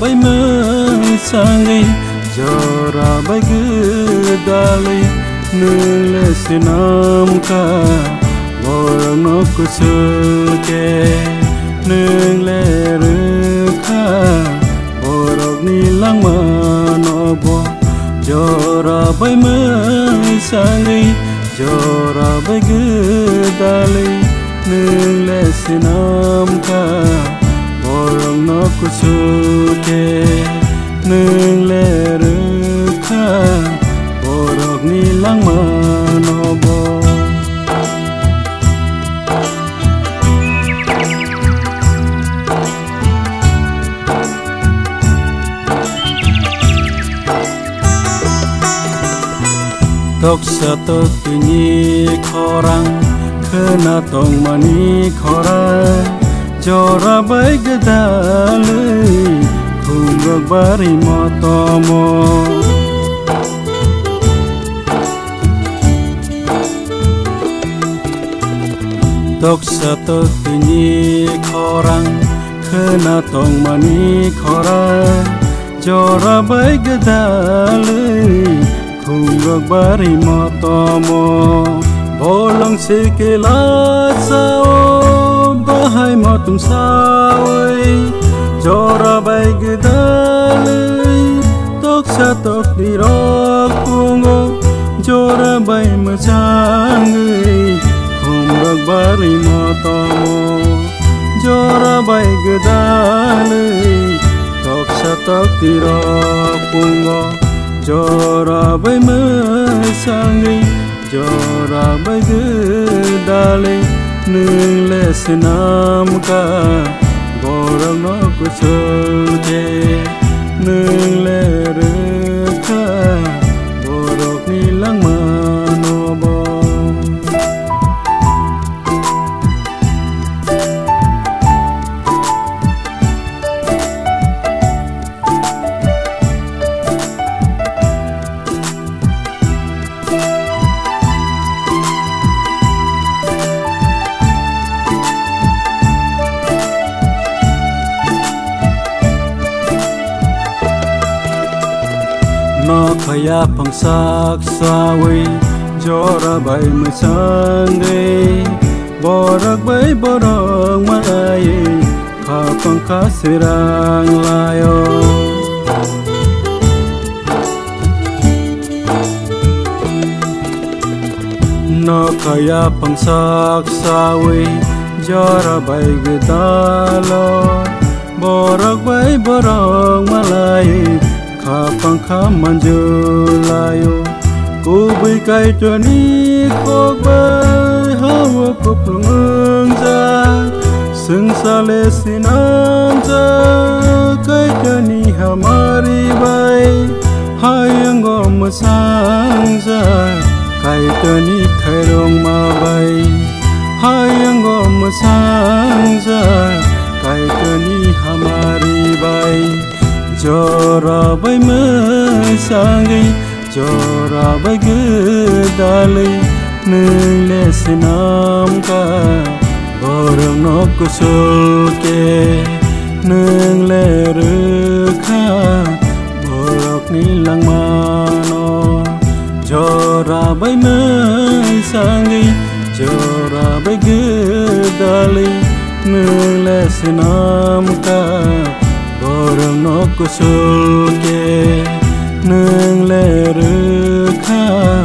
bay mơ sang đi jora bay cứ đali nương lệ xin nam ca bồi nó cứ sơ kê nương lệ rư kha bồi ni lang mà nó bo jora bay mơ sang đi jora bay cứ đali nương lệ xin nam ca bồi nó cứ sơ kê nương lệ rư kha bồi ni lang mà nó bo tóc sa tóc tu ni khorang khna tong mani khora jora bai gadale khung bari motomo tóc sa tóc tu ni khorang khna tong mani khora jora bai gadale khung bari motomo bolong se ke la sao bahai motum sao jora bai gdale tok sa tok di rok pungo jora bai machang khung bari motomo jora bai gdale tok sa tok di rok pungo jora bai machang jora bai gdale nương lệ nam ca borang nó cứ sơ che nương lệ rư kha borok ni lang ma no bo nó khaya phang sak sawi jora bai ma sang de borak bai borak mai kha phang kha sirang layo nó khaya phang sak sawi jora bai gdalo borak bai borak mai kha phang kha manjulayo ku bui kai tani khok bai hawa ko plung ja sung sale sinam ja kai tani hamari bai hayang gom sang ja kai tani khairong ma bai hayang gom sang ja kai tani hamari bai jora bai mơ sang đi jora bai gdale nương lệ nam ca borang nó cứ sơ kê nương lệ rư kha borok ni lang ma no jora bai mơ sang đi jora bai gdale nương lệ nam ca borang nó cứ sơ kê nương lệ rư kha